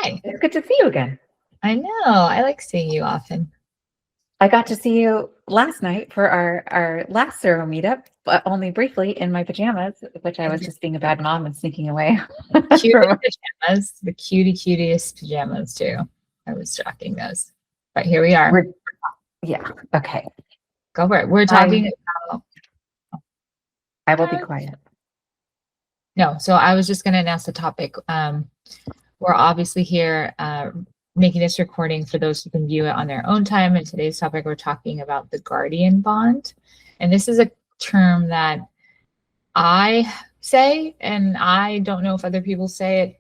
Hi. It's good to see you again. I know. I like seeing you often. I got to see you last night for our last Surro meetup, but only briefly in my pajamas, which I was just being a bad mom and sneaking away. Cute from- pajamas, the cutiest pajamas too. I was shocking those. But here we are. Yeah. Okay. Go for it. We're talking about. I will be quiet. No, so I was just going to announce the topic. We're obviously here making this recording for those who can view it on their own time. And today's topic, we're talking about the guardian bond. And this is a term that I say, and I don't know if other people say it,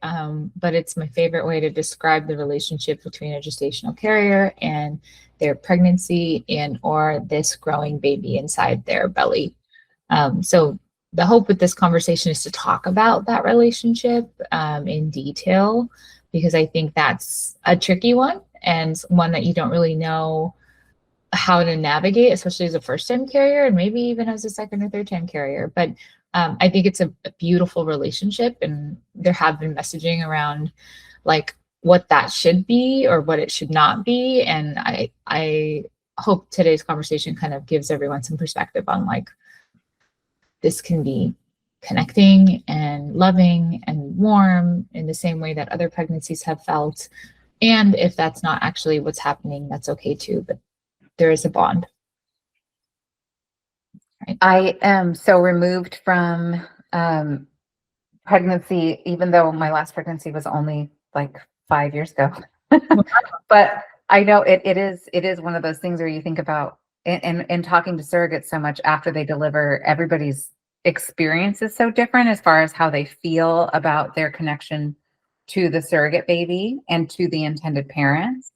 but it's my favorite way to describe the relationship between a gestational carrier and their pregnancy and or this growing baby inside their belly. So the hope with this conversation is to talk about that relationship in detail, because I think that's a tricky one and one that you don't really know how to navigate, especially as a first-time carrier and maybe even as a second or third-time carrier. But I think it's a beautiful relationship, and there have been messaging around like what that should be or what it should not be. And I hope today's conversation kind of gives everyone some perspective on like this can be connecting and loving and warm in the same way that other pregnancies have felt. And if that's not actually what's happening, that's okay too, but there is a bond. Right. I am so removed from pregnancy, even though my last pregnancy was only like 5 years ago. But I know it is one of those things where you think about and talking to surrogates so much after they deliver, everybody's experience is so different as far as how they feel about their connection to the surrogate baby and to the intended parents.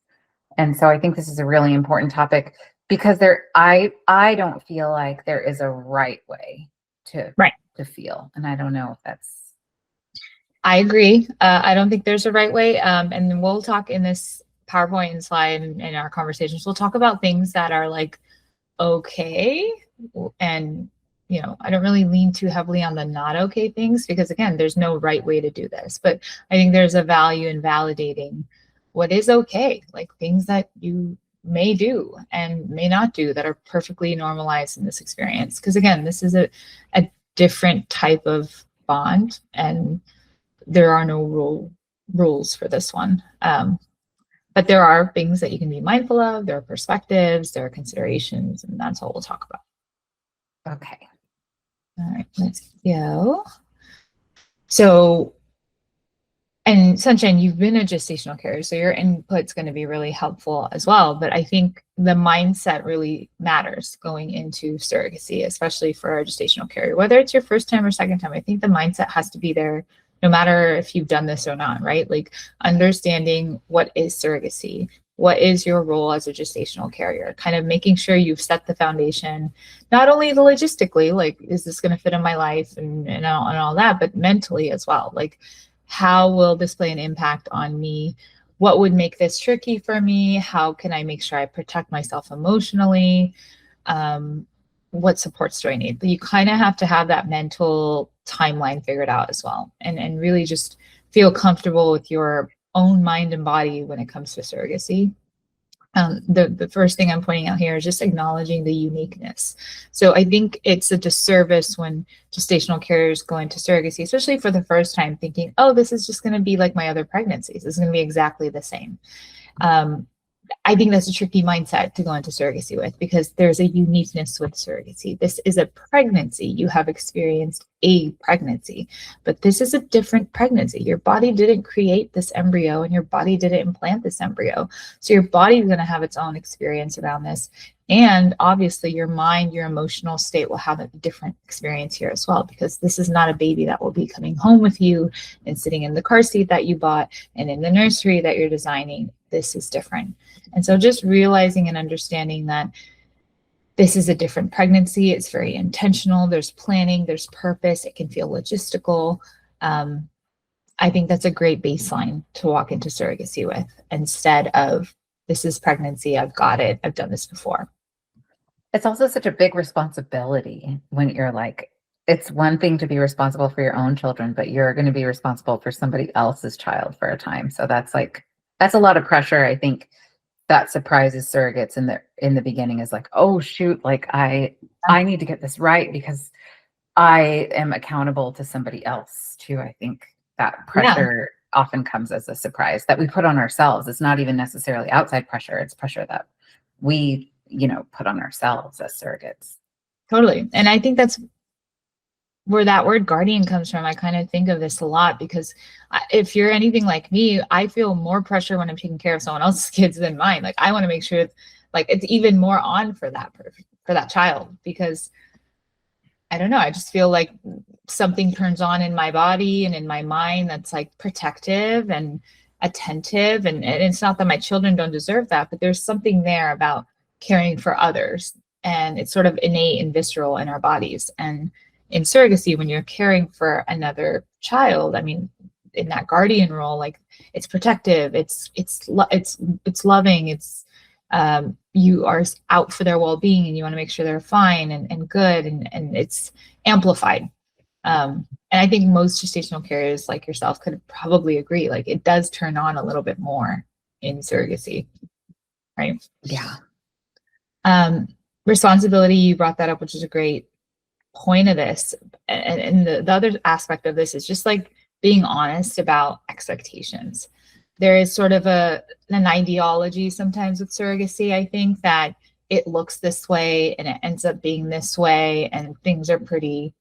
And so I think this is a really important topic because I don't feel like there is a right way to feel. And I don't know if that's. I agree. I don't think there's a right way. And then we'll talk in this PowerPoint and slide and in our conversations, we'll talk about things that are like, okay. And, you know, I don't really lean too heavily on the not okay things because again, there's no right way to do this, but I think there's a value in validating what is okay, like things that you may do and may not do that are perfectly normalized in this experience. Because again, this is a different type of bond and there are no rules for this one. But there are things that you can be mindful of. There are perspectives, there are considerations, and that's all we'll talk about. Okay. All right, let's go. So, and Sunshine, you've been a gestational carrier, so your input's going to be really helpful as well. But I think the mindset really matters going into surrogacy, especially for a gestational carrier, whether it's your first time or second time. I think the mindset has to be there no matter if you've done this or not, right? Like understanding what is surrogacy, what is your role as a gestational carrier, kind of making sure you've set the foundation, not only logistically, like, is this going to fit in my life and all that, but mentally as well. Like, how will this play an impact on me? What would make this tricky for me? How can I make sure I protect myself emotionally? What supports do I need? But you kind of have to have that mental timeline figured out as well, and really just feel comfortable with your own mind and body when it comes to surrogacy. The first thing I'm pointing out here is just acknowledging the uniqueness. So I think it's a disservice when gestational carriers go into surrogacy, especially for the first time, thinking, oh, this is just going to be like my other pregnancies. This is going to be exactly the same. I think that's a tricky mindset to go into surrogacy with because there's a uniqueness with surrogacy. This is a pregnancy. You have experienced a pregnancy, but this is a different pregnancy. Your body didn't create this embryo and your body didn't implant this embryo. So your body is going to have its own experience around this. And obviously your mind, your emotional state will have a different experience here as well, because this is not a baby that will be coming home with you and sitting in the car seat that you bought and in the nursery that you're designing. This is different. And so just realizing and understanding that this is a different pregnancy. It's very intentional. There's planning, there's purpose. It can feel logistical. I think that's a great baseline to walk into surrogacy with instead of this is pregnancy. I've got it. I've done this before. It's also such a big responsibility when you're like it's one thing to be responsible for your own children, but you're going to be responsible for somebody else's child for a time. So that's a lot of pressure. I think that surprises surrogates in the beginning is like, oh shoot, like I need to get this right because I am accountable to somebody else too. I think that pressure often comes as a surprise that we put on ourselves. It's not even necessarily outside pressure. It's pressure that we, put on ourselves as surrogates. Totally. And I think that's where that word guardian comes from. I kind of think of this a lot because if you're anything like me, I feel more pressure when I'm taking care of someone else's kids than mine. Like I want to make sure like it's even more on for that child, because I don't know, I just feel like something turns on in my body and in my mind that's like protective and attentive. And it's not that my children don't deserve that, but there's something there about caring for others. And it's sort of innate and visceral in our bodies. And in surrogacy, when you're caring for another child, I mean, in that guardian role, like it's protective, it's loving, it's you are out for their well-being and you want to make sure they're fine and good, and it's amplified. And I think most gestational carriers like yourself could probably agree, like it does turn on a little bit more in surrogacy, right? Yeah. Responsibility, you brought that up, which is a great point of this. And the other aspect of this is just like being honest about expectations. There is sort of an ideology sometimes with surrogacy, I think, that it looks this way and it ends up being this way and things are pretty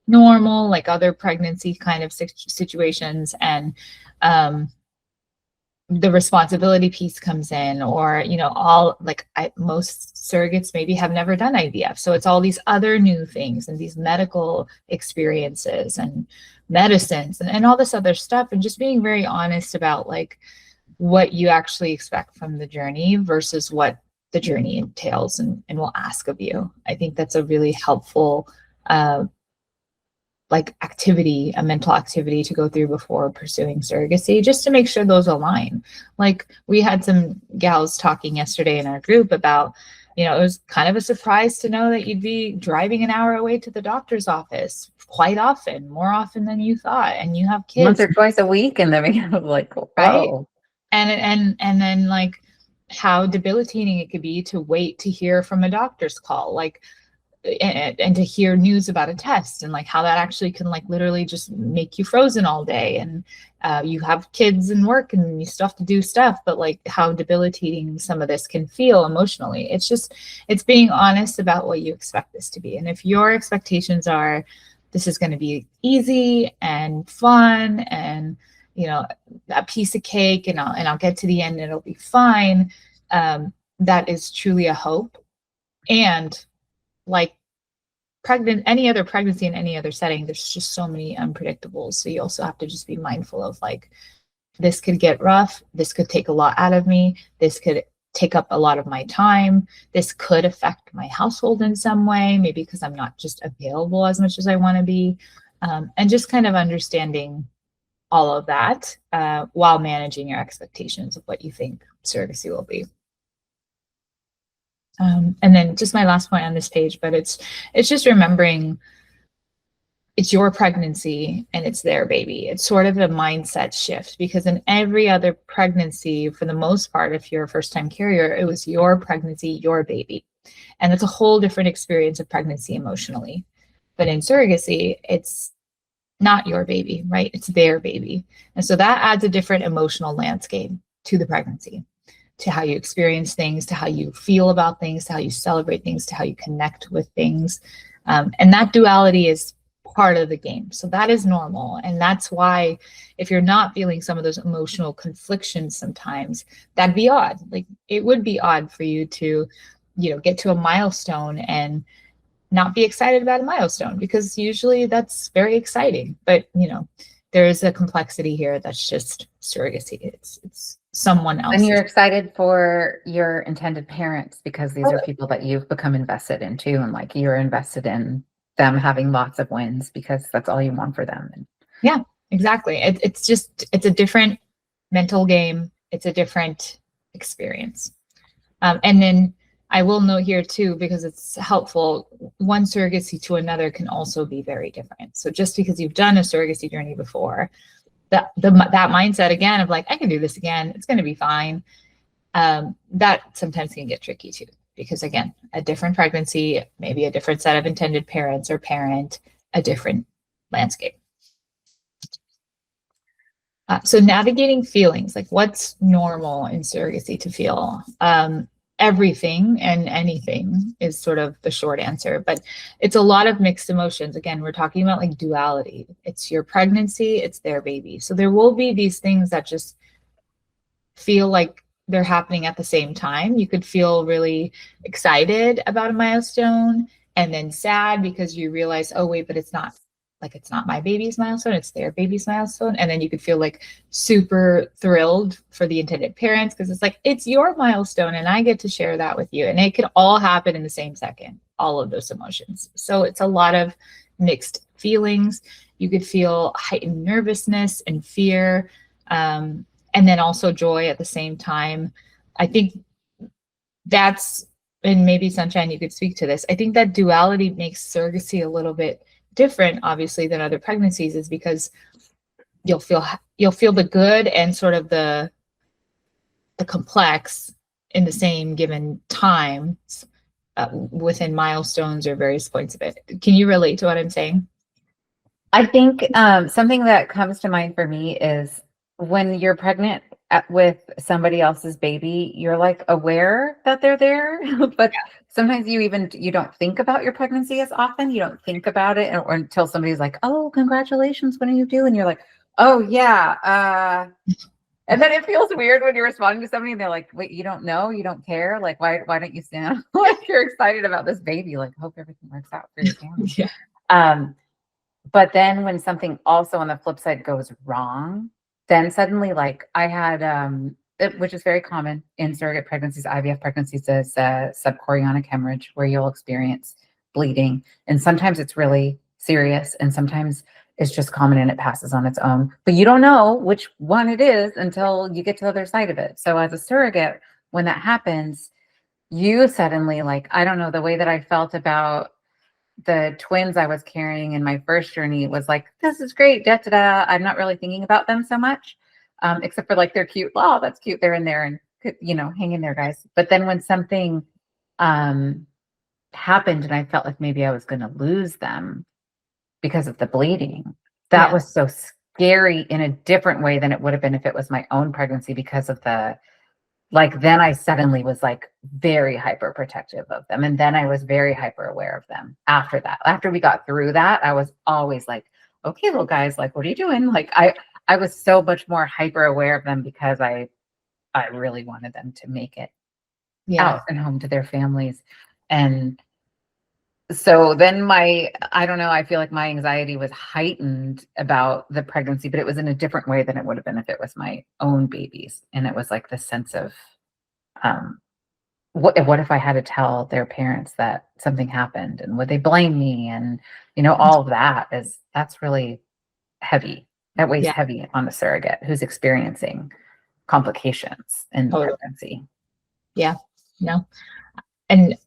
normal, like other pregnancy kind of situations. And the responsibility piece comes in, or most surrogates maybe have never done IVF, so it's all these other new things and these medical experiences and medicines and all this other stuff, and just being very honest about like what you actually expect from the journey versus what the journey entails and will ask of you. I think that's a really helpful activity, a mental activity to go through before pursuing surrogacy, just to make sure those align. Like we had some gals talking yesterday in our group about, it was kind of a surprise to know that you'd be driving an hour away to the doctor's office quite often, more often than you thought, and you have kids once or twice a week, and then we have like, whoa. Right. And then like how debilitating it could be to wait to hear from a doctor's call, like and to hear news about a test, and like how that actually can like literally just make you frozen all day, and you have kids and work and you still have to do stuff, but like how debilitating some of this can feel emotionally. It's being honest about what you expect this to be. And if your expectations are this is going to be easy and fun and a piece of cake and I'll get to the end and it'll be fine, that is truly a hope. And like any other pregnancy in any other setting, there's just so many unpredictables. So you also have to just be mindful of like, this could get rough. This could take a lot out of me. This could take up a lot of my time. This could affect my household in some way, maybe because I'm not just available as much as I want to be. And just kind of understanding all of that while managing your expectations of what you think surrogacy will be. And then just my last point on this page, but it's just remembering it's your pregnancy and it's their baby. It's sort of a mindset shift, because in every other pregnancy, for the most part, if you're a first-time carrier, it was your pregnancy, your baby. And it's a whole different experience of pregnancy emotionally. But in surrogacy, it's not your baby, right? It's their baby. And so that adds a different emotional landscape to the pregnancy, to how you experience things, to how you feel about things, to how you celebrate things, to how you connect with things. And that duality is part of the game. So that is normal. And that's why if you're not feeling some of those emotional conflictions sometimes, that'd be odd. Like it would be odd for you to, get to a milestone and not be excited about a milestone, because usually that's very exciting. But, there is a complexity here that's just surrogacy. It's someone else. And you're excited for your intended parents, because these are people that you've become invested in too. And like you're invested in them having lots of wins because that's all you want for them. Yeah, exactly. It's a different mental game. It's a different experience. And then I will note here too, because it's helpful, one surrogacy to another can also be very different. So just because you've done a surrogacy journey before, that mindset again of like, I can do this again, it's going to be fine. That sometimes can get tricky too, because again, a different pregnancy, maybe a different set of intended parents or parent, a different landscape. So navigating feelings, like what's normal in surrogacy to feel? Everything and anything is sort of the short answer, but it's a lot of mixed emotions. Again, we're talking about like duality. It's your pregnancy, it's their baby. So there will be these things that just feel like they're happening at the same time. You could feel really excited about a milestone and then sad because you realize, oh wait, but it's not my baby's milestone, it's their baby's milestone. And then you could feel like super thrilled for the intended parents because it's like, it's your milestone and I get to share that with you. And it could all happen in the same second, all of those emotions. So it's a lot of mixed feelings. You could feel heightened nervousness and fear, and then also joy at the same time. I think that's, and maybe Sunshine, you could speak to this. I think that duality makes surrogacy a little bit different, obviously, than other pregnancies, is because you'll feel the good and sort of the complex in the same given time within milestones or various points of it. Can you relate to what I'm saying? I think something that comes to mind for me is when you're pregnant with somebody else's baby, you're like aware that they're there, but sometimes you don't think about your pregnancy as often. You don't think about it or until somebody's like, "Oh, congratulations, what are you doing?" And you're like, "Oh yeah." And then it feels weird when you're responding to somebody and they're like, "Wait, you don't know? You don't care? Like, why don't you stand like you're excited about this baby? Like, hope everything works out for your family." Yeah. But then when something also on the flip side goes wrong, then suddenly, like I had, which is very common in surrogate pregnancies, IVF pregnancies, is subchorionic hemorrhage, where you'll experience bleeding. And sometimes it's really serious, and sometimes it's just common and it passes on its own. But you don't know which one it is until you get to the other side of it. So as a surrogate, when that happens, you suddenly, like, I don't know, the way that I felt about the twins I was carrying in my first journey was like, this is great, da da da. I'm not really thinking about them so much, except for like they're cute. Oh, that's cute. They're in there and hang in there, guys. But then when something happened and I felt like maybe I was going to lose them because of the bleeding, that was so scary in a different way than it would have been if it was my own pregnancy, because of the, like, then I suddenly was like very hyper protective of them. And then I was very hyper aware of them after that. After we got through that, I was always like, okay, little guys, like, what are you doing? Like, I was so much more hyper aware of them because I really wanted them to make it out and home to their families. And so then I don't know, I feel like my anxiety was heightened about the pregnancy, but it was in a different way than it would have been if it was my own babies. And it was like the sense of, what if I had to tell their parents that something happened, and would they blame me? And, all of that's really heavy. That weighs heavy on the surrogate who's experiencing complications in the pregnancy. Yeah, no. And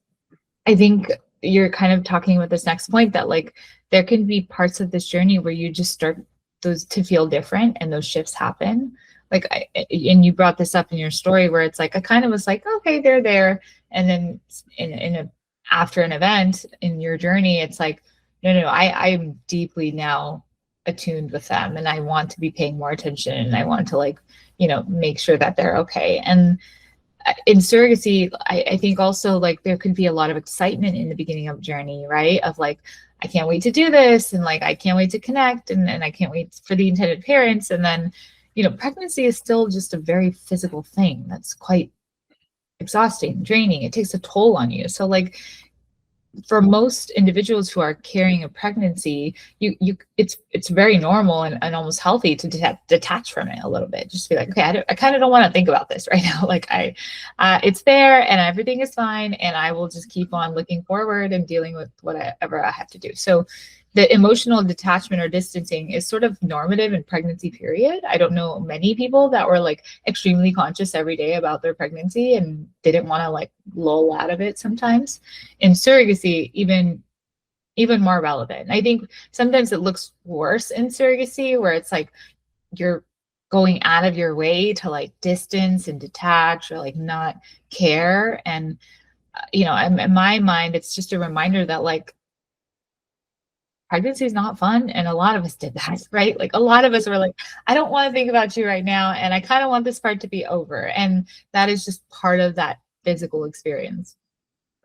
I think you're kind of talking about this next point, that like there can be parts of this journey where you just start those to feel different and those shifts happen. Like, and you brought this up in your story where it's like, I kind of was like, okay, they're there. And then after an event in your journey, it's like, no, I'm deeply now attuned with them and I want to be paying more attention and I want to make sure that they're okay. And in surrogacy, I think also like there could be a lot of excitement in the beginning of journey, right? Of like, I can't wait to do this. And like, I can't wait to connect. And I can't wait for the intended parents. And then, pregnancy is still just a very physical thing that's quite exhausting, draining. It takes a toll on you. So like for most individuals who are carrying a pregnancy, it's very normal and almost healthy to detach from it a little bit. Just be like, okay, I kind of don't want to think about this right now. Like it's there and everything is fine, and I will just keep on looking forward and dealing with whatever I have to do. So the emotional detachment or distancing is sort of normative in pregnancy period. I don't know many people that were like extremely conscious every day about their pregnancy and didn't want to like lull out of it sometimes. In surrogacy, even more relevant. I think sometimes it looks worse in surrogacy where it's like you're going out of your way to like distance and detach or like not care. And, you know, in my mind, it's just a reminder that like pregnancy is not fun. And a lot of us did that, right? Like a lot of us were like, I don't want to think about you right now. And I kind of want this part to be over. And that is just part of that physical experience.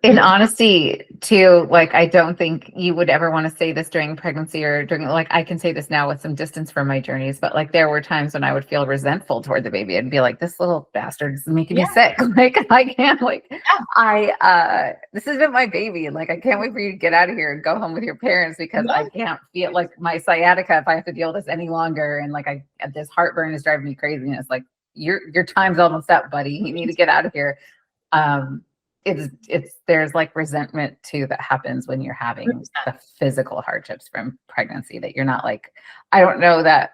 In honesty, too, like I don't think you would ever want to say this during pregnancy or during, like, I can say this now with some distance from my journeys, but like there were times when I would feel resentful toward the baby and be like, this little bastard is making me sick. Like I can't, like this isn't my baby. And like I can't wait for you to get out of here and go home with your parents because I can't feel like my sciatica if I have to deal with this any longer. And like this heartburn is driving me crazy. And it's like your time's almost up, buddy. You need to get out of here. There's like resentment too that happens when you're having the physical hardships from pregnancy that you're not like, I don't know that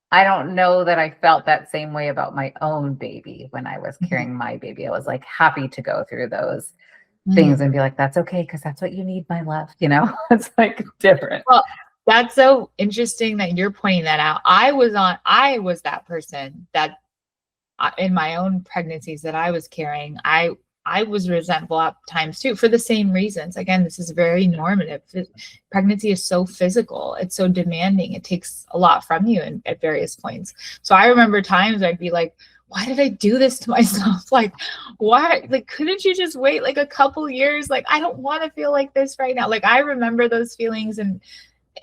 I felt that same way about my own baby when I was carrying my baby. I was like happy to go through those things and be like, that's okay, because that's what you need, my love. You know, it's like different. Well, that's so interesting that you're pointing that out. I was that person that in my own pregnancies that I was carrying, I was resentful at times too, for the same reasons. Again, this is very normative. Pregnancy is so physical. It's so demanding. It takes a lot from you at various points. So I remember times I'd be like, why did I do this to myself? Like, why? Like, couldn't you just wait like a couple years? Like, I don't want to feel like this right now. Like, I remember those feelings and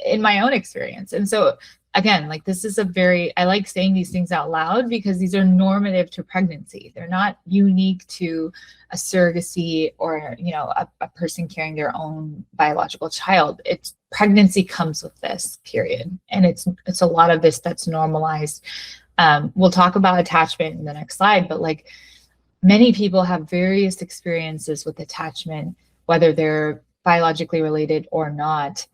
in my own experience. And so again, like this is I like saying these things out loud because these are normative to pregnancy. They're not unique to a surrogacy or, you know, a person carrying their own biological child. It's pregnancy comes with this, period. And it's a lot of this that's normalized. We'll talk about attachment in the next slide, but like many people have various experiences with attachment, whether they're biologically related or not.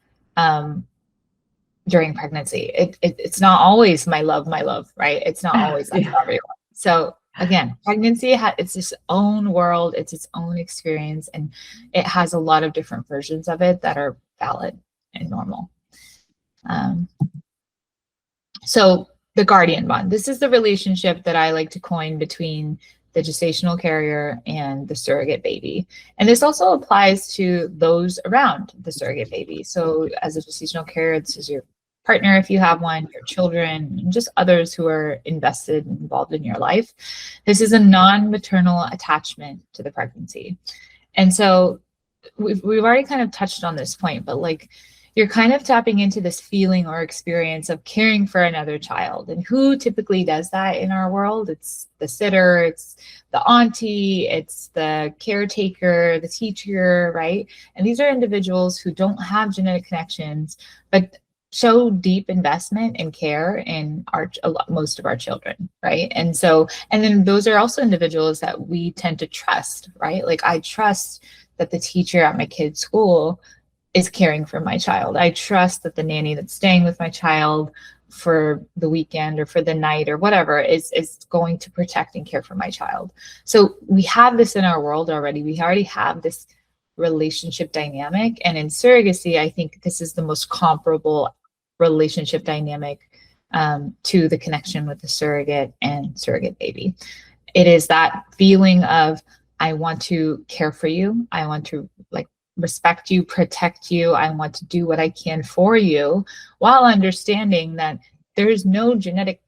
During pregnancy, it's not always my love, right? It's not always like everyone. So again, pregnancy it's its own world, it's its own experience, and it has a lot of different versions of it that are valid and normal. So the guardian bond, this is the relationship that I like to coin between the gestational carrier and the surrogate baby. And this also applies to those around the surrogate baby. So as a gestational carrier, this is your partner if you have one, your children, and just others who are invested and involved in your life. This is a non-maternal attachment to the pregnancy. And so we've already kind of touched on this point, but like you're kind of tapping into this feeling or experience of caring for another child. And who typically does that in our world? It's the sitter, it's the auntie, it's the caretaker, the teacher, right? And these are individuals who don't have genetic connections, but show deep investment and care in most of our children, right? And then those are also individuals that we tend to trust, right? Like I trust that the teacher at my kid's school is caring for my child. I trust that the nanny that's staying with my child for the weekend or for the night or whatever is going to protect and care for my child. So we have this in our world already. We already have this relationship dynamic. And in surrogacy, I think this is the most comparable relationship dynamic to the connection with the surrogate and surrogate baby. It is that feeling of, I want to care for you. I want to like respect you, protect you. I want to do what I can for you, while understanding that there is no genetic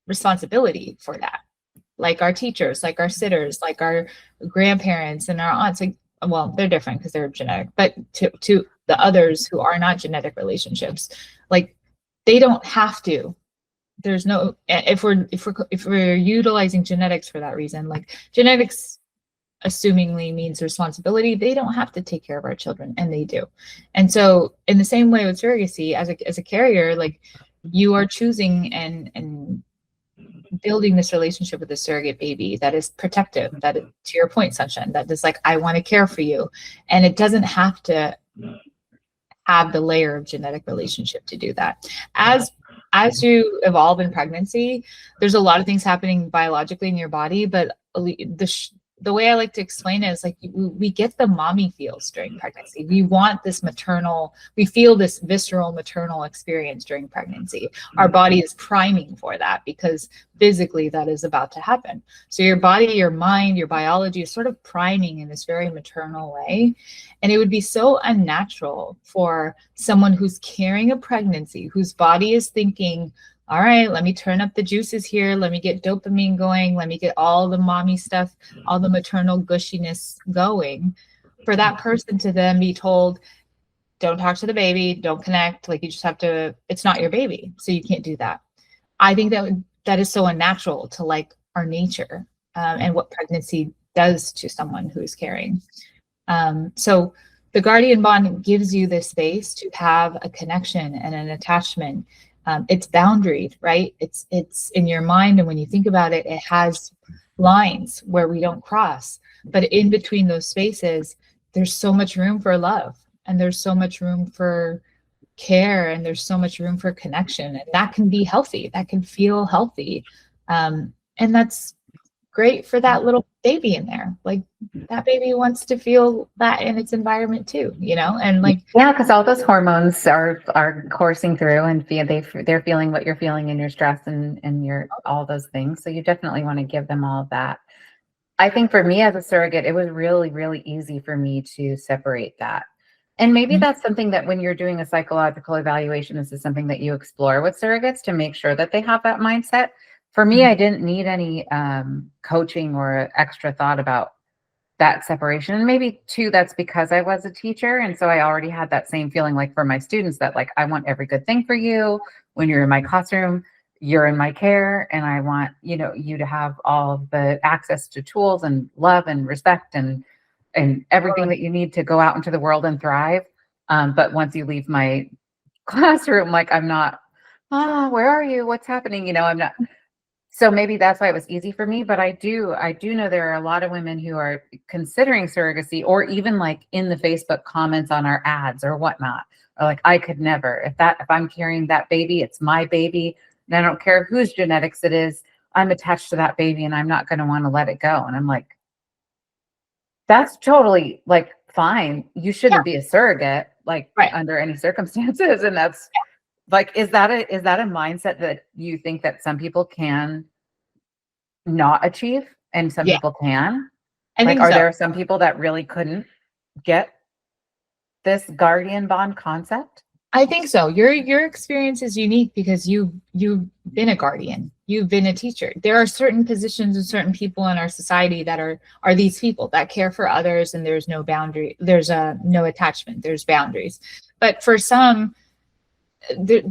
responsibility for that. Like our teachers, like our sitters, like our grandparents and our aunts, like, well, they're different because they're genetic, but to the others who are not genetic relationships, like they don't have to. There's no, if we're utilizing genetics for that reason, like genetics assumingly means responsibility, they don't have to take care of our children, and they do. And so in the same way with surrogacy, as a carrier, like you are choosing and building this relationship with a surrogate baby that is protective, that is, to your point, Sunshine, that is like, I want to care for you. And it doesn't have to have the layer of genetic relationship to do that. As you evolve in pregnancy, there's a lot of things happening biologically in your body, but the way I like to explain it is like we get the mommy feels during pregnancy. We want this maternal, we feel this visceral maternal experience during pregnancy. Our body is priming for that because physically that is about to happen. So your body, your mind, your biology is sort of priming in this very maternal way. And it would be so unnatural for someone who's carrying a pregnancy, whose body is thinking, all right, let me turn up the juices here. Let me get dopamine going. Let me get all the mommy stuff, all the maternal gushiness going. For that person to then be told, don't talk to the baby, don't connect. Like you just have to, it's not your baby. So you can't do that. I think that is so unnatural to like our nature and what pregnancy does to someone who's carrying. So the guardian bond gives you this space to have a connection and an attachment. It's boundaried, right? It's in your mind. And when you think about it, it has lines where we don't cross. But in between those spaces, there's so much room for love, and there's so much room for care, and there's so much room for connection. And that can be healthy. That can feel healthy. And that's great for that little baby in there. Like that baby wants to feel that in its environment too, you know? And like, yeah, because all those hormones are coursing through, and they're feeling what you're feeling in your stress and your all those things. So you definitely want to give them all of that. I think for me as a surrogate, it was really, really easy for me to separate that. And maybe that's something that when you're doing a psychological evaluation, this is something that you explore with surrogates to make sure that they have that mindset. For me, I didn't need any coaching or extra thought about that separation. And maybe too, that's because I was a teacher. And so I already had that same feeling like for my students that like, I want every good thing for you. When you're in my classroom, you're in my care. And I want, you know, you to have all of the access to tools and love and respect and everything that you need to go out into the world and thrive. But once you leave my classroom, like I'm not, where are you? What's happening? You know, I'm not. So maybe that's why it was easy for me. But I do know there are a lot of women who are considering surrogacy, or even like in the Facebook comments on our ads or whatnot, or like, I could never, if I'm carrying that baby, it's my baby. And I don't care whose genetics it is, I'm attached to that baby and I'm not going to want to let it go. And I'm like, that's totally like fine. You shouldn't be a surrogate, like under any circumstances. And that's like, is that a mindset that you think that some people can not achieve and some people can? Like, are there some people that really couldn't get this guardian bond concept? I think so. Your experience is unique because you've been a guardian, you've been a teacher. There are certain positions and certain people in our society that are these people that care for others, and there's no boundary, there's no attachment, there's boundaries. But for some,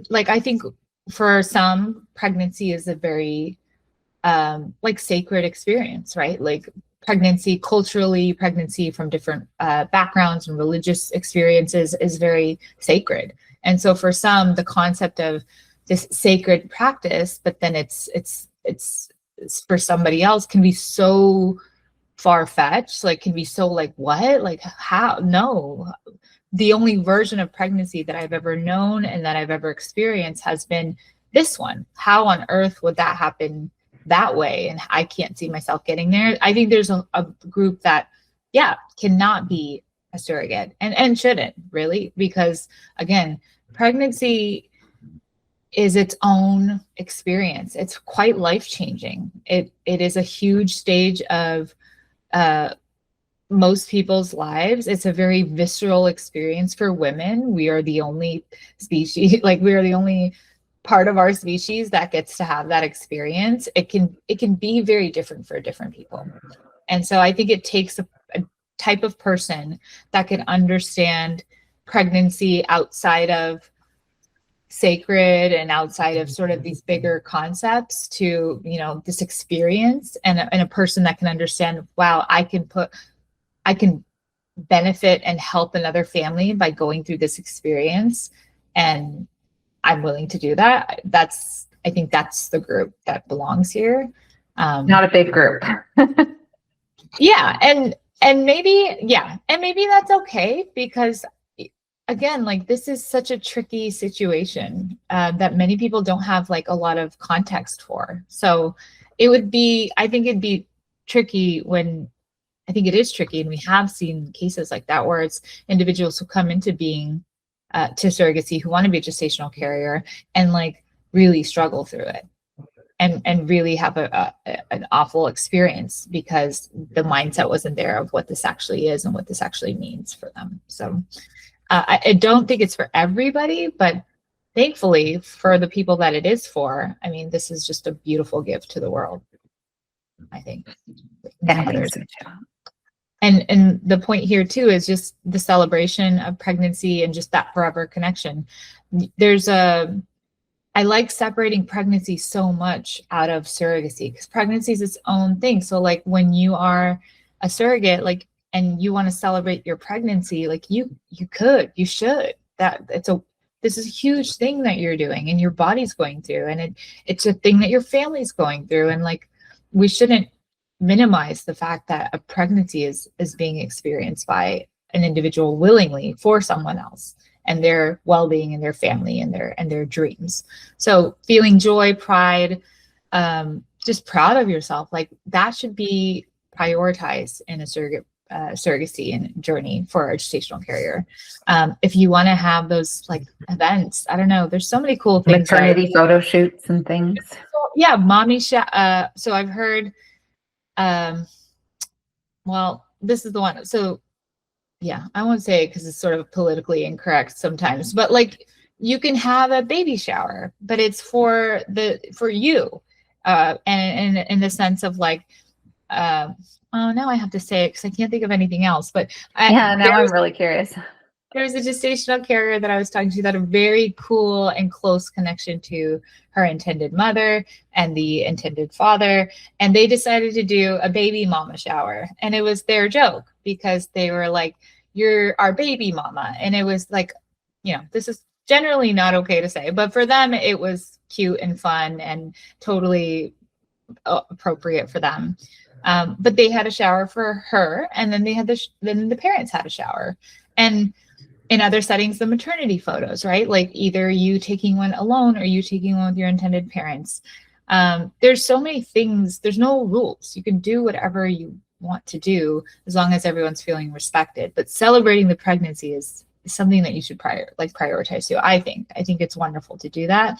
like I think for some, pregnancy is a very like sacred experience, right? Like pregnancy culturally, pregnancy from different backgrounds and religious experiences is very sacred. And so for some, the concept of this sacred practice, but then it's for somebody else can be so far-fetched, like can be so like, what? Like how? No. The only version of pregnancy that I've ever known and that I've ever experienced has been this one. How on earth would that happen that way? And I can't see myself getting there. I think there's a group that, cannot be a surrogate and shouldn't really, because again, pregnancy is its own experience. It's quite life-changing. It is a huge stage of most people's lives. It's a very visceral experience for women. We are the only species, like we are the only part of our species that gets to have that experience. It can be very different for different people. And so I think it takes a type of person that can understand pregnancy outside of sacred and outside of sort of these bigger concepts to, you know, this experience, and a person that can understand, wow, I can benefit and help another family by going through this experience, and I'm willing to do that. I think that's the group that belongs here. Not a big group. And maybe that's okay, because again, like this is such a tricky situation that many people don't have like a lot of context for. So I think it'd be tricky when, I think it is tricky, and we have seen cases like that where it's individuals who come into being to surrogacy who want to be a gestational carrier and like really struggle through it and really have an awful experience because the mindset wasn't there of what this actually is and what this actually means for them. So I don't think it's for everybody, but thankfully for the people that it is for, I mean, this is just a beautiful gift to the world, I think. Yeah, I think so too. And the point here too is just the celebration of pregnancy and just that forever connection. I like separating pregnancy so much out of surrogacy because pregnancy is its own thing. So like when you are a surrogate, like, and you want to celebrate your pregnancy, like you should. This is a huge thing that you're doing and your body's going through, and it's a thing that your family's going through, and like we shouldn't minimize the fact that a pregnancy is being experienced by an individual willingly for someone else and their well-being and their family and their dreams. So feeling joy, pride, just proud of yourself, like that should be prioritized in a surrogacy and journey for a gestational carrier. If you want to have those like events, I don't know, there's so many cool things. Maternity photo shoots and things. Yeah, mommy. So I've heard. Well, this is the one. So yeah, I won't say it because it's sort of politically incorrect sometimes, but like you can have a baby shower, but it's for you. And in the sense of like, oh, now I have to say it because I can't think of anything else, but now I'm really curious. There's a gestational carrier that I was talking to that had a very cool and close connection to her intended mother and the intended father. And they decided to do a baby mama shower. And it was their joke because they were like, you're our baby mama. And it was like, you know, this is generally not okay to say, but for them, it was cute and fun and totally appropriate for them. But they had a shower for her, and then they had then the parents had a shower. And in other settings, the maternity photos, right? Like either you taking one alone or you taking one with your intended parents. There's so many things, there's no rules. You can do whatever you want to do as long as everyone's feeling respected. But celebrating the pregnancy is something that you should prioritize too. I think it's wonderful to do that.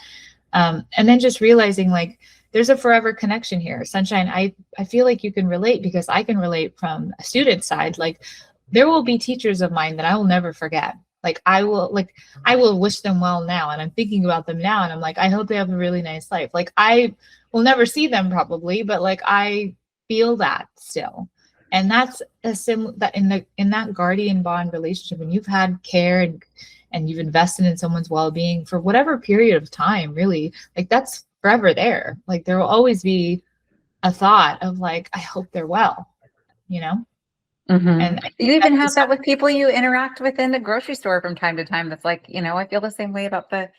And then just realizing like there's a forever connection here. Sunshine, I feel like you can relate because I can relate from a student side. Like there will be teachers of mine that I will never forget. Like I will wish them well now. And I'm thinking about them now. And I'm like, I hope they have a really nice life. Like I will never see them probably, but like I feel that still. And that's that in that guardian bond relationship, when you've had care and you've invested in someone's well-being for whatever period of time, really, like that's forever there. Like there will always be a thought of like, I hope they're well, you know? Mm-hmm. And you even have that with people you interact with in the grocery store from time to time. That's like, you know, I feel the same way about the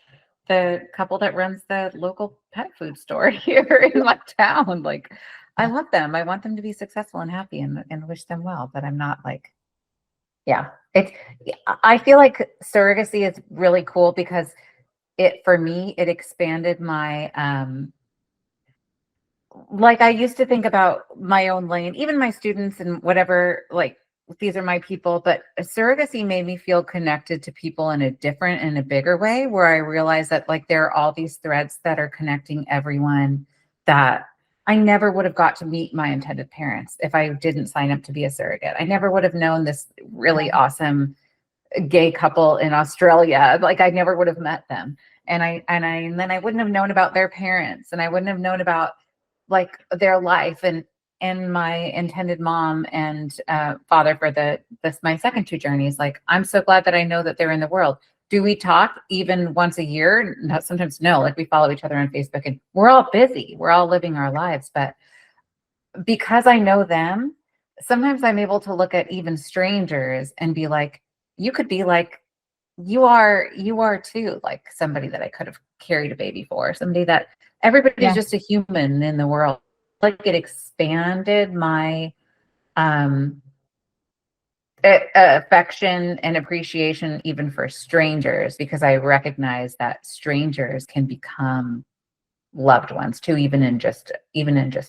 couple that runs the local pet food store here in my town. Like, I love them. I want them to be successful and happy and wish them well. But I'm not like, I feel like surrogacy is really cool because for me, it expanded my, like I used to think about my own lane, even my students and whatever, like these are my people, but surrogacy made me feel connected to people in a different and a bigger way, where I realized that like there are all these threads that are connecting everyone, that I never would have got to meet my intended parents if I didn't sign up to be a surrogate. I never would have known this really awesome gay couple in Australia. Like I never would have met them. And then I wouldn't have known about their parents, and I wouldn't have known about like their life and my intended mom and father for my second two journeys. Like, I'm so glad that I know that they're in the world. Do we talk even once a year? No, sometimes no, like we follow each other on Facebook and we're all busy. We're all living our lives. But because I know them, sometimes I'm able to look at even strangers and be like, you could be like, you are too, like somebody that I could have carried a baby for, somebody that everybody's just a human in the world. Like it expanded my affection and appreciation even for strangers, because I recognize that strangers can become loved ones too, even in just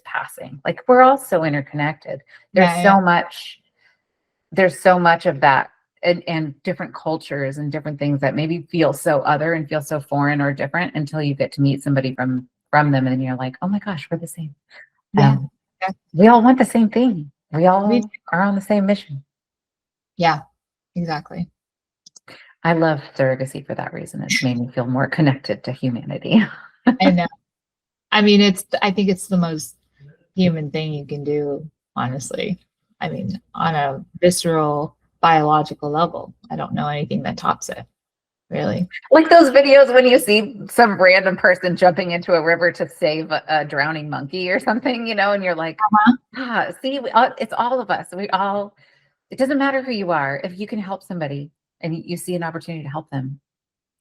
passing. Like, we're all so interconnected. There's so much of that, and different cultures and different things that maybe feel so other and feel so foreign or different until you get to meet somebody from them, and then you're like, oh my gosh, we're the same. Yeah. We all want the same thing. We all Me too. are on the same mission. Yeah, exactly. I love surrogacy for that reason. It's made me feel more connected to humanity. I know. I mean, I think it's the most human thing you can do, honestly. I mean, on a visceral, biological level, I don't know anything that tops it, really. Like those videos when you see some random person jumping into a river to save a drowning monkey or something, and you're like, see, it's all of us. It doesn't matter who you are. If you can help somebody and you see an opportunity to help them,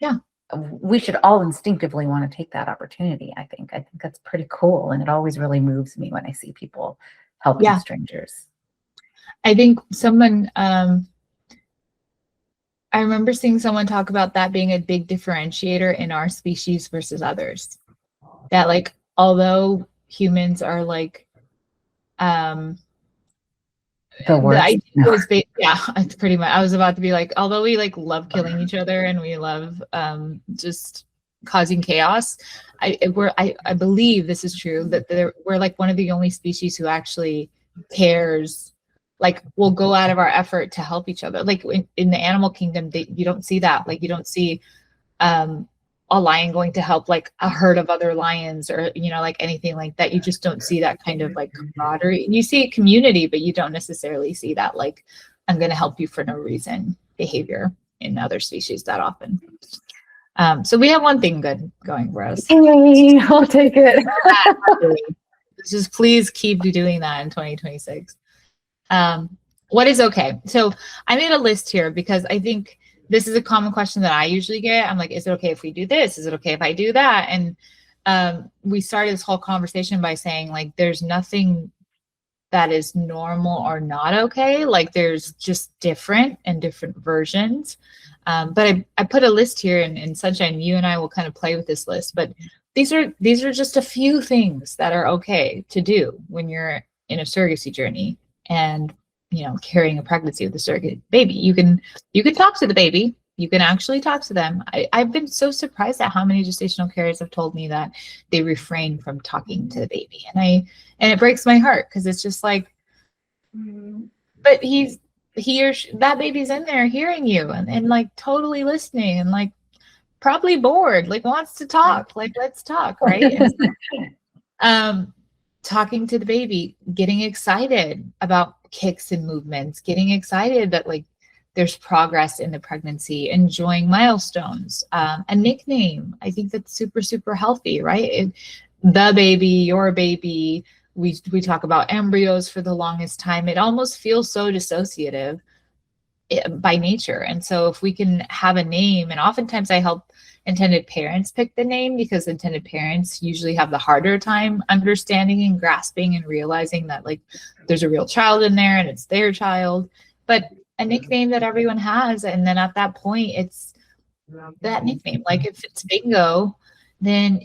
Yeah, we should all instinctively want to take that opportunity. I think that's pretty cool. And it always really moves me when I see people helping strangers. I think I remember seeing someone talk about that being a big differentiator in our species versus others. That, like, although humans are like, the worst. It's pretty much, I was about to be like, although we like love killing each other and we love just causing chaos, I believe this is true, that we're like one of the only species who actually cares, like we'll go out of our effort to help each other. Like in the animal kingdom, you don't see that. Like you don't see a lion going to help like a herd of other lions, or like anything like that. You just don't see that kind of like camaraderie. You see community, but you don't necessarily see that like, I'm going to help you for no reason behavior in other species that often. So we have one thing good going for us. Yay, I'll take it. Just please keep doing that in 2026. What is okay? So I made a list here because I think this is a common question that I usually get. I'm like, is it okay if we do this? Is it okay if I do that? And we started this whole conversation by saying, like, there's nothing that is normal or not okay. Like, there's just different and different versions. But I put a list here, and Sunshine, you and I will kind of play with this list. But these are just a few things that are okay to do when you're in a surrogacy journey and carrying a pregnancy with a surrogate baby. You can talk to the baby. You can actually talk to them. I've been so surprised at how many gestational carriers have told me that they refrain from talking to the baby, and it breaks my heart, because it's just like, but that baby's in there hearing you and like totally listening and like probably bored, like wants to talk, like let's talk, right? Talking to the baby, getting excited about kicks and movements, getting excited that like there's progress in the pregnancy, enjoying milestones, a nickname. I think that's super, super healthy, right? The baby, your baby. We talk about embryos for the longest time. It almost feels so dissociative by nature. And so if we can have a name, and oftentimes I help intended parents pick the name, because intended parents usually have the harder time understanding and grasping and realizing that like there's a real child in there and it's their child. But a nickname that everyone has, and then at that point it's that nickname. Like if it's Bingo, then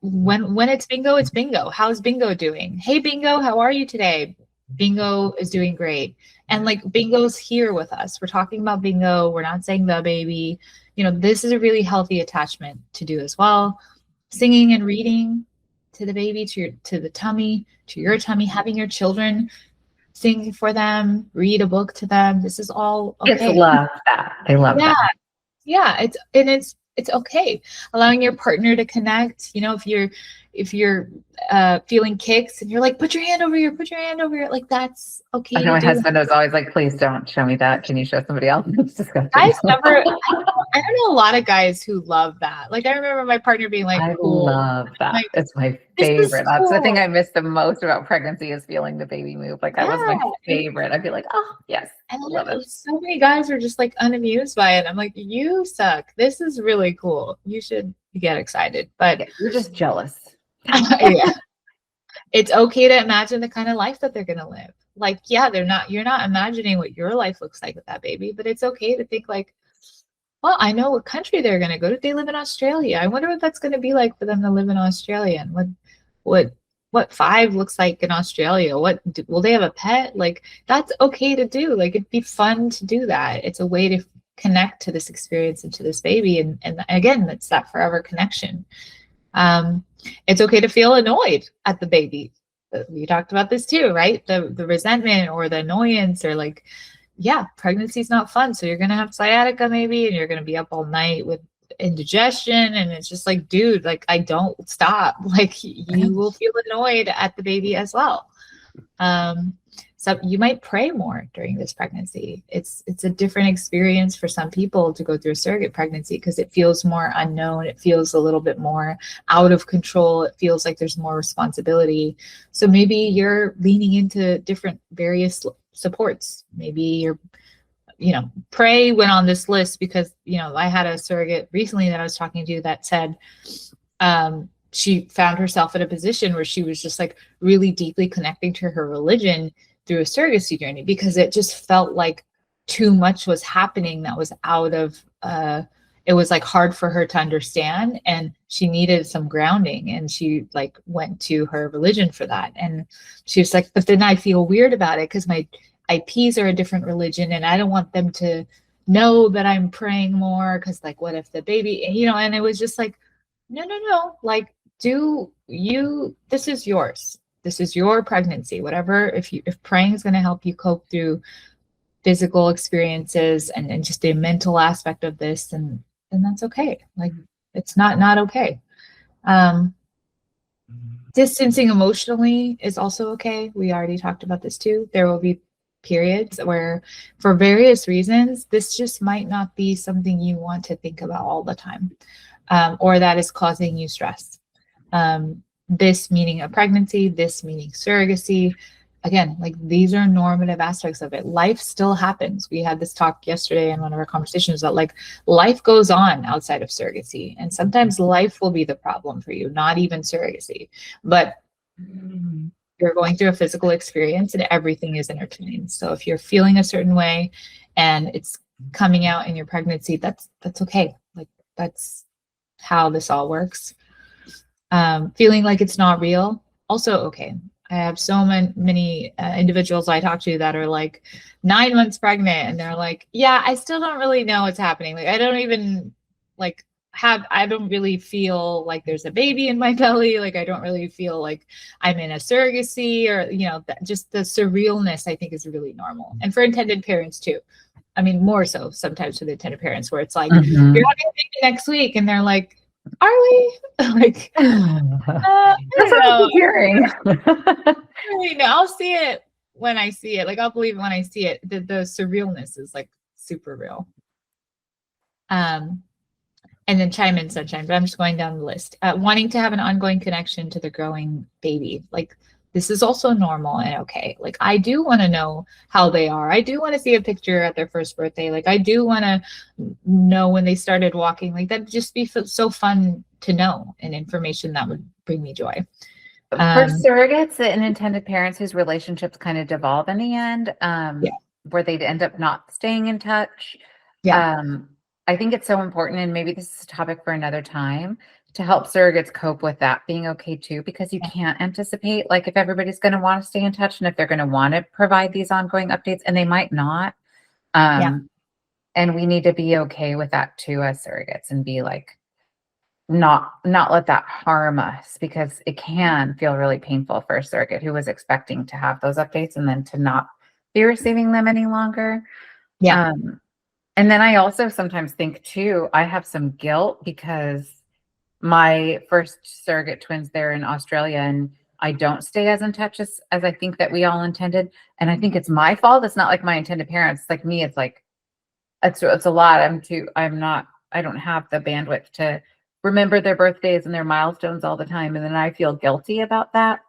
when it's Bingo, it's Bingo. How's Bingo doing? Hey Bingo, how are you today? Bingo is doing great. And like Bingo's here with us. We're talking about Bingo. We're not saying the baby. This is a really healthy attachment to do as well. Singing and reading to the baby, to the tummy, to your tummy, having your children sing for them, read a book to them. This is all okay. Kids love that. They love that. Yeah, it's okay. Allowing your partner to connect. If you're feeling kicks and you're like, put your hand over here, like that's okay. I know my husband was always like, please don't show me that. Can you show somebody else? It's disgusting. I don't know a lot of guys who love that. Like I remember my partner being like, I cool. love that. Like, it's my favorite. That's the thing I miss the most about pregnancy, is feeling the baby move. Like that was my favorite. I'd be like, oh yes. I love it. So many guys are just like unamused by it. I'm like, you suck. This is really cool. You should get excited. But you're just jealous. Yeah. It's okay to imagine the kind of life that they're going to live. Like, yeah, you're not imagining what your life looks like with that baby, but it's okay to think like, well, I know what country they're going to go to. They live in Australia. I wonder what that's going to be like for them to live in Australia, and what what five looks like in Australia. Will they have a pet? Like, that's okay to do. Like, it'd be fun to do that. It's a way to connect to this experience and to this baby, and again, it's that forever connection. Um, it's okay to feel annoyed at the baby. We talked about this too, right? The resentment or the annoyance, or like, yeah, pregnancy is not fun. So you're gonna have sciatica maybe, and you're gonna be up all night with indigestion, and it's just like, dude, like, I don't stop. Like, you will feel annoyed at the baby as well. So you might pray more during this pregnancy. It's a different experience for some people to go through a surrogate pregnancy because it feels more unknown. It feels a little bit more out of control. It feels like there's more responsibility. So maybe you're leaning into different various supports. Maybe you're, pray went on this list because, I had a surrogate recently that I was talking to that said, she found herself in a position where she was just like really deeply connecting to her religion through a surrogacy journey because it just felt like too much was happening that was out of it was like hard for her to understand, and she needed some grounding, and she like went to her religion for that. And she was like, but then I feel weird about it because my IPs are a different religion and I don't want them to know that I'm praying more because like what if the baby, and it was just like, no, like, this is yours. This is your pregnancy. Whatever, if praying is going to help you cope through physical experiences and just the mental aspect of this, then that's okay. Like, it's not okay. Distancing emotionally is also okay. We already talked about this too. There will be periods where, for various reasons, this just might not be something you want to think about all the time, or that is causing you stress. This meaning a pregnancy, this meaning surrogacy. Again, like, these are normative aspects of it. Life still happens. We had this talk yesterday in one of our conversations that like life goes on outside of surrogacy. And sometimes life will be the problem for you, not even surrogacy. But you're going through a physical experience and everything is intertwined. So if you're feeling a certain way and it's coming out in your pregnancy, that's okay. Like, that's how this all works. Feeling like it's not real, also okay. I have so many individuals I talk to that are like 9 months pregnant and they're like, yeah, I still don't really know what's happening. Like, I don't even like I don't really feel like there's a baby in my belly. Like, I don't really feel like I'm in a surrogacy, or, just the surrealness, I think, is really normal. And for intended parents too. I mean, more so sometimes for the intended parents, where it's like, you're having a baby next week and they're like, are we? Like, I don't know. Hearing. Really, no, I'll see it when I see it. Like, I'll believe it when I see it. The surrealness is like super real. And then chime in, Sunshine, but I'm just going down the list. Wanting to have an ongoing connection to the growing baby. Like, this is also normal and okay. Like, I do want to know how they are. I do want to see a picture at their first birthday. Like, I do want to know when they started walking. Like, that'd just be so fun to know, and information that would bring me joy. For surrogates and intended parents whose relationships kind of devolve in the end, where they'd end up not staying in touch. Yeah. I think it's so important, and maybe this is a topic for another time, to help surrogates cope with that being okay too, because you can't anticipate like if everybody's going to want to stay in touch and if they're going to want to provide these ongoing updates, and they might not. And we need to be okay with that too as surrogates, and be like, not let that harm us, because it can feel really painful for a surrogate who was expecting to have those updates and then to not be receiving them any longer. And then I also sometimes think too, I have some guilt because my first surrogate twins, they're in Australia, and I don't stay as in touch as I think that we all intended. And I think it's my fault. It's not like my intended parents. It's like me. It's like, it's a lot. I don't have the bandwidth to remember their birthdays and their milestones all the time. And then I feel guilty about that.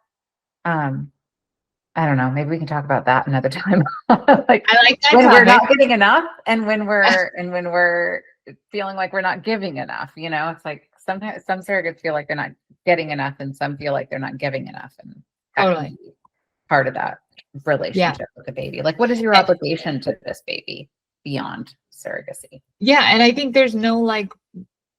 I don't know. Maybe we can talk about that another time. Like, I like that when topic. we're not getting enough, and when we're feeling like we're not giving enough. It's like sometimes some surrogates feel like they're not getting enough, and some feel like they're not giving enough, and that Totally. can be part of that. relationship with the baby? Like, what is your obligation to this baby beyond surrogacy? Yeah. And I think there's no like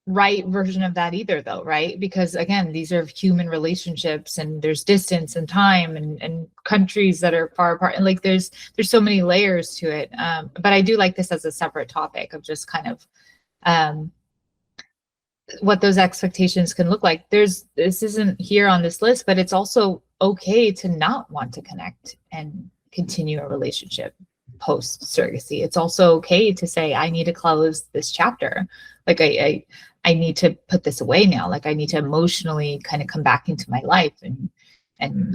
right version of that either though, right? Because again, these are human relationships and there's distance and time and countries that are far apart. And like, there's so many layers to it. But I do like this as a separate topic of just kind of, what those expectations can look like. This isn't here on this list, but it's also okay to not want to connect and continue a relationship post surrogacy. It's also okay to say, I need to close this chapter. Like I need to put this away now. Like I need to emotionally kind of come back into my life and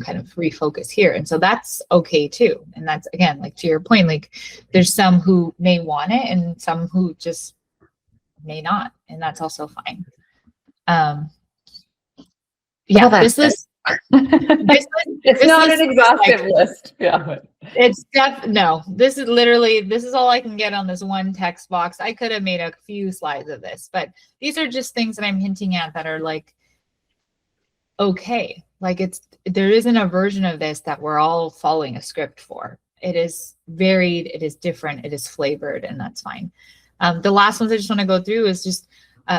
kind of refocus here. And so that's okay too. And that's, again, like to your point, like there's some who may want it and some who just may not, and that's also fine. Yeah, this list, it's not an exhaustive list. Yeah, it's no. This is all I can get on this one text box. I could have made a few slides of this, but these are just things that I'm hinting at that are like okay. Like there isn't a version of this that we're all following a script for. It is varied, it is different, it is flavored, and that's fine. The last ones I just want to go through is just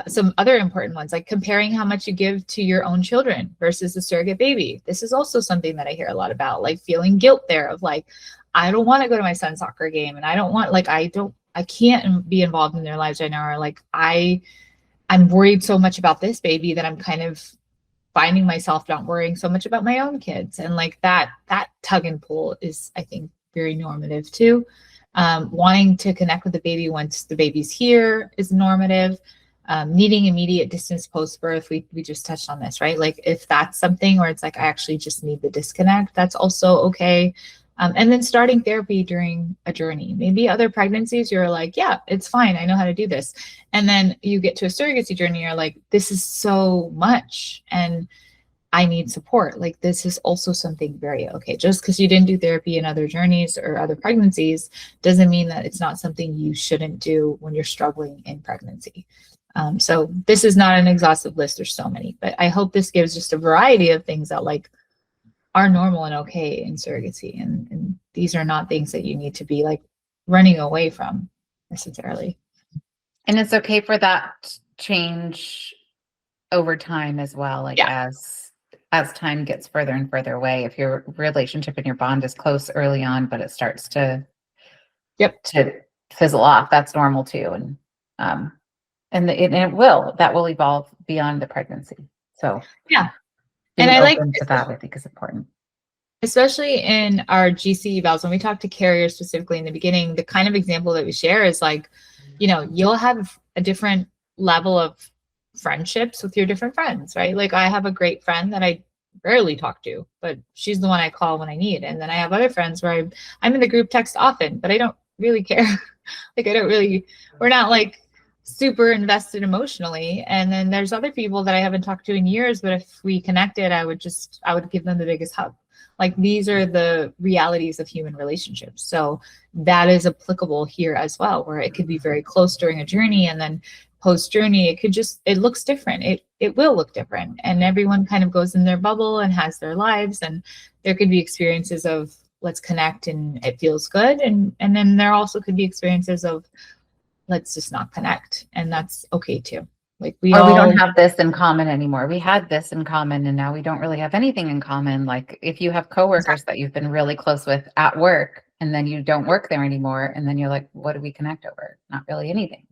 some other important ones, like comparing how much you give to your own children versus a surrogate baby. This is also something that I hear a lot about, like feeling guilt there of like, I don't want to go to my son's soccer game and I don't want, like, I can't be involved in their lives right now. Or like, I'm worried so much about this baby that I'm kind of finding myself not worrying so much about my own kids. And like that tug and pull is, I think, very normative too. Wanting to connect with the baby once the baby's here is normative. Needing immediate distance post-birth, we just touched on this, right? Like if that's something where it's like, I actually just need the disconnect, that's also okay. And then starting therapy during a journey. Maybe other pregnancies, you're like, yeah, it's fine, I know how to do this. And then you get to a surrogacy journey, you're like, this is so much and I need support. Like this is also something very okay. Just because you didn't do therapy in other journeys or other pregnancies doesn't mean that it's not something you shouldn't do when you're struggling in pregnancy. So this is not an exhaustive list. There's so many, but I hope this gives just a variety of things that like are normal and okay in surrogacy. And these are not things that you need to be like running away from necessarily. And it's okay for that change over time as well. Like as time gets further and further away, if your relationship and your bond is close early on, but it starts to fizzle off, that's normal too. And it will evolve beyond the pregnancy. So yeah. And I like that, I think is important. Especially in our GC evals, when we talk to carriers specifically in the beginning, the kind of example that we share is like, you know, you'll have a different level of friendships with your different friends, right? Like I have a great friend that I rarely talk to, but she's the one I call when I need. And then I have other friends where I'm in the group text often, but I don't really care. Like we're not like super invested emotionally. And then there's other people that I haven't talked to in years, but if we connected, I would give them the biggest hug. Like these are the realities of human relationships. So that is applicable here as well, where it could be very close during a journey and then post journey, it looks different. It will look different. And everyone kind of goes in their bubble and has their lives. And there could be experiences of let's connect and it feels good. And then there also could be experiences of let's just not connect. And that's okay too. Like we don't have this in common anymore. We had this in common and now we don't really have anything in common. Like if you have coworkers that you've been really close with at work and then you don't work there anymore. And then you're like, what do we connect over? Not really anything.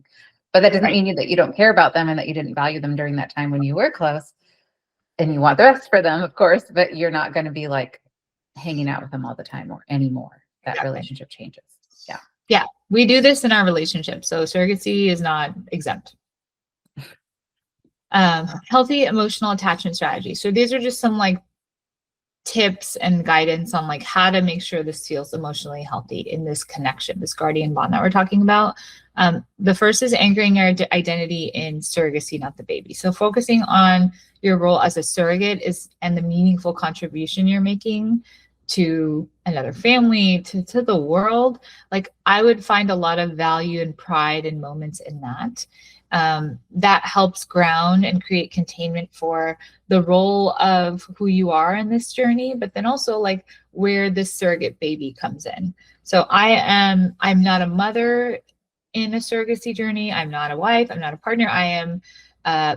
But that doesn't mean that you don't care about them and that you didn't value them during that time when you were close and you want the best for them, of course, but you're not going to be like hanging out with them all the time or anymore. That relationship changes. Yeah. Yeah. We do this in our relationship. So surrogacy is not exempt. Healthy emotional attachment strategy. So these are just some like tips and guidance on like how to make sure this feels emotionally healthy in this connection, this guardian bond that we're talking about. The first is anchoring your identity in surrogacy, not the baby. So focusing on your role as a surrogate and the meaningful contribution you're making to another family, to the world. Like I would find a lot of value and pride and moments in that. That helps ground and create containment for the role of who you are in this journey, but then also like where this surrogate baby comes in. So I'm not a mother in a surrogacy journey. I'm not a wife. I'm not a partner. I am I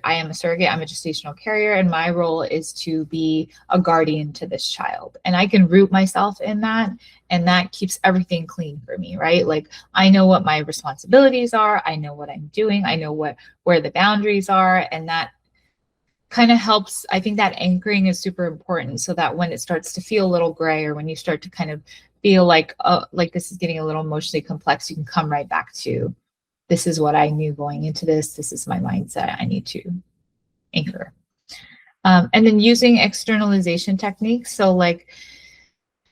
am a surrogate. I'm a gestational carrier, and my role is to be a guardian to this child. And I can root myself in that, and that keeps everything clean for me, right? Like I know what my responsibilities are. I know what I'm doing. I know where the boundaries are, and that kind of helps. I think that anchoring is super important, so that when it starts to feel a little gray, or when you start to kind of feel like, oh, like this is getting a little emotionally complex, you can come right back to, this is what I knew going into this. This is my mindset. I need to anchor. And then using externalization techniques. So like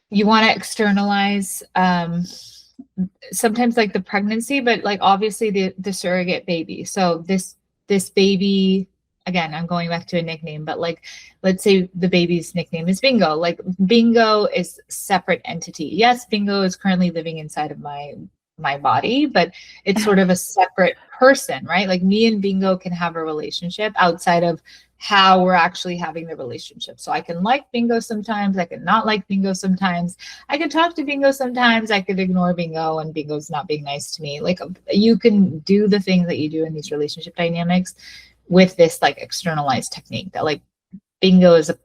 you want to externalize sometimes like the pregnancy, but like obviously the surrogate baby. So this baby, again, I'm going back to a nickname, but like, let's say the baby's nickname is Bingo. Like Bingo is separate entity. Yes, Bingo is currently living inside of my body, but it's sort of a separate person, right? Like me and Bingo can have a relationship outside of how we're actually having the relationship. So I can like Bingo sometimes, I can not like Bingo sometimes, I can talk to Bingo sometimes, I could ignore Bingo and Bingo's not being nice to me. Like you can do the things that you do in these relationship dynamics with this like externalized technique, that like Bingo is a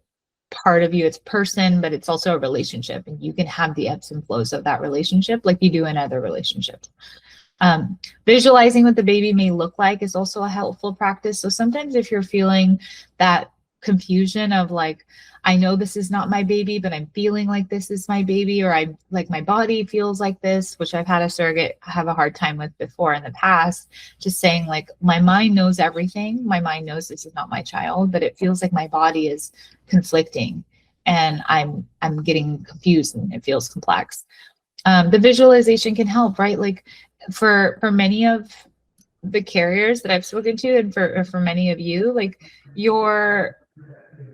part of you, it's person, but it's also a relationship, and you can have the ebbs and flows of that relationship like you do in other relationships. Visualizing what the baby may look like is also a helpful practice. So sometimes if you're feeling that confusion of like, I know this is not my baby, but I'm feeling like this is my baby, or I like my body feels like this, which I've had a surrogate have a hard time with before in the past, just saying like, my mind knows everything. My mind knows this is not my child, but it feels like my body is conflicting and I'm getting confused and it feels complex. The visualization can help, right? Like for many of the carriers that I've spoken to, and for many of you, like you're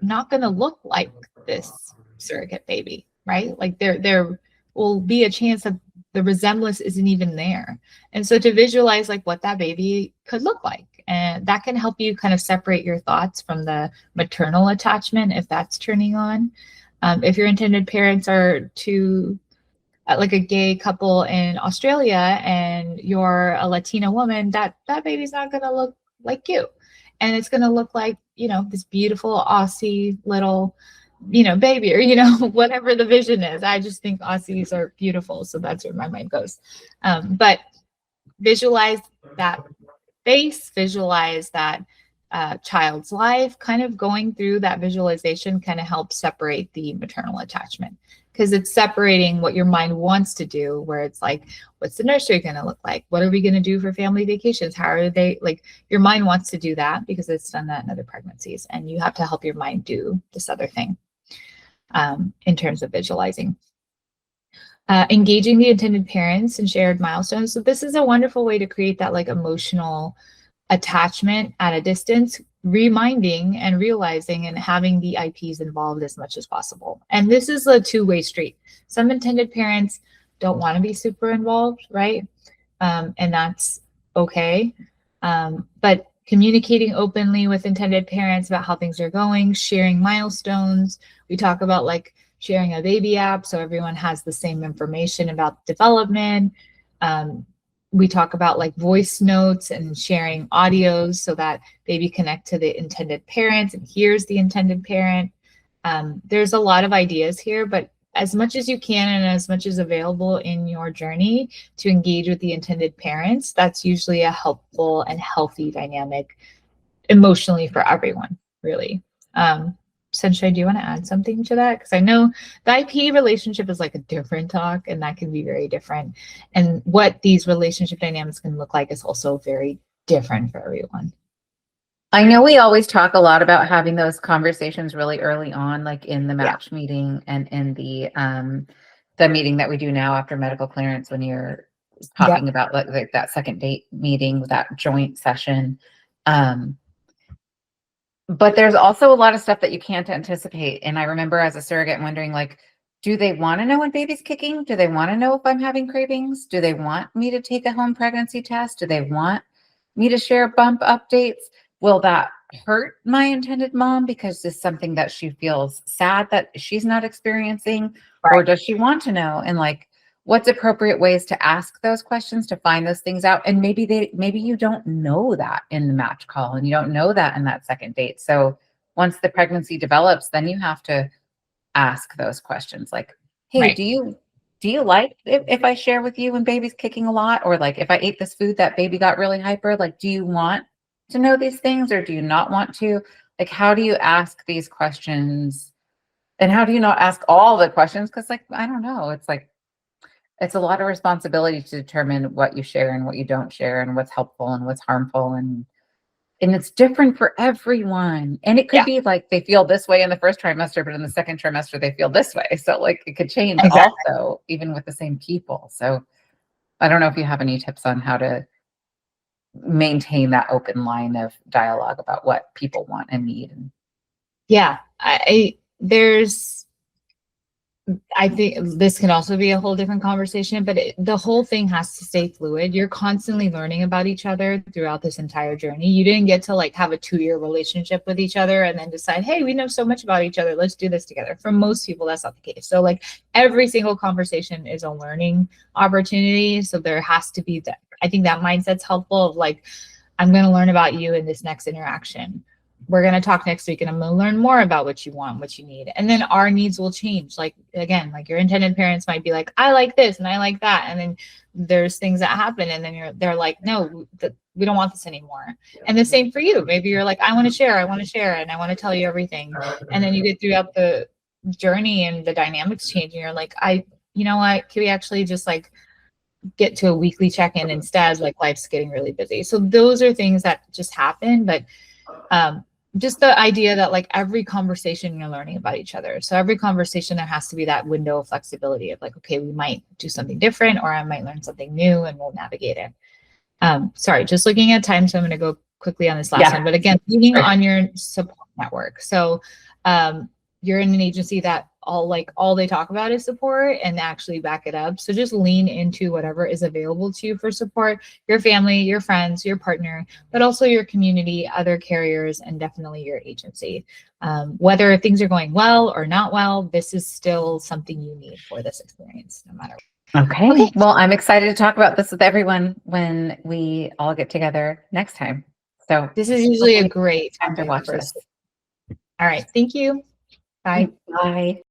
not going to look like this surrogate baby, right? Like there will be a chance that the resemblance isn't even there. And so to visualize like what that baby could look like, and that can help you kind of separate your thoughts from the maternal attachment if that's turning on. If your intended parents are two, like a gay couple in Australia, and you're a Latina woman, that baby's not going to look like you. And it's going to look like, you know, this beautiful Aussie little, you know, baby, or, you know, whatever the vision is. I just think Aussies are beautiful. So that's where my mind goes. But visualize that face, visualize that child's life. Kind of going through that visualization kind of helps separate the maternal attachment, because it's separating what your mind wants to do, where it's like, what's the nursery going to look like? What are we going to do for family vacations? How are they, like, your mind wants to do that because it's done that in other pregnancies, and you have to help your mind do this other thing in terms of visualizing. Engaging the intended parents and shared milestones. So this is a wonderful way to create that like emotional attachment at a distance, reminding and realizing and having the IPs involved as much as possible. And this is a two-way street. Some intended parents don't want to be super involved, right? And that's okay. But communicating openly with intended parents about how things are going, sharing milestones. We talk about like sharing a baby app so everyone has the same information about development. We talk about like voice notes and sharing audios so that baby connect to the intended parents and hears the intended parent. There's a lot of ideas here, but as much as you can and as much as available in your journey to engage with the intended parents, that's usually a helpful and healthy dynamic emotionally for everyone, really. Sunshine, do you want to add something to that? Because I know the IP relationship is like a different talk, and that can be very different. And what these relationship dynamics can look like is also very different for everyone. I know we always talk a lot about having those conversations really early on, like in the match meeting and in the meeting that we do now after medical clearance, when you're talking about like that second date meeting, that joint session. But there's also a lot of stuff that you can't anticipate. And I remember as a surrogate wondering, like, do they want to know when baby's kicking? Do they want to know if I'm having cravings? Do they want me to take a home pregnancy test? Do they want me to share bump updates? Will that hurt my intended mom because it's something that she feels sad that she's not experiencing? Or does she want to know? And like, what's appropriate ways to ask those questions to find those things out? And maybe you don't know that in the match call, and you don't know that in that second date. So once the pregnancy develops, then you have to ask those questions like, hey, Right. do you like if I share with you when baby's kicking a lot? Or like, if I ate this food that baby got really hyper, like, do you want to know these things or do you not want to? Like, how do you ask these questions? And how do you not ask all the questions? Because like, I don't know. It's like, it's a lot of responsibility to determine what you share and what you don't share and what's helpful and what's harmful. And it's different for everyone. And it could Yeah. be like they feel this way in the first trimester, but in the second trimester, they feel this way. So like it could change Exactly. also, even with the same people. So I don't know if you have any tips on how to maintain that open line of dialogue about what people want and need. Yeah. I think this can also be a whole different conversation, but the whole thing has to stay fluid. You're constantly learning about each other throughout this entire journey. You didn't get to like have a 2-year relationship with each other and then decide, hey, we know so much about each other, let's do this together. For most people, that's not the case. So like every single conversation is a learning opportunity. So there has to be that. I think that mindset's helpful of like, I'm going to learn about you in this next interaction. We're going to talk next week and I'm going to learn more about what you want, what you need. And then our needs will change. Like, again, like your intended parents might be like, I like this and I like that. And then there's things that happen. And then they're like, no, we don't want this anymore. And the same for you. Maybe you're like, I want to share. And I want to tell you everything. And then you get throughout the journey and the dynamics change. And you're like, you know what, can we actually just like get to a weekly check-in instead? Like life's getting really busy. So those are things that just happen. But just the idea that like every conversation you're learning about each other. So every conversation there has to be that window of flexibility of like, okay, we might do something different or I might learn something new and we'll navigate it. Sorry, just looking at time. So I'm going to go quickly on this last one. But again, leaning on your support network. So you're in an agency that all they talk about is support and actually back it up. So just lean into whatever is available to you for support, your family, your friends, your partner, but also your community, other carriers, and definitely your agency. Whether things are going well or not well, this is still something you need for this experience, no matter what. Okay. Well, I'm excited to talk about this with everyone when we all get together next time. So this is usually a great time to watch this. All right. Thank you. Bye. Bye.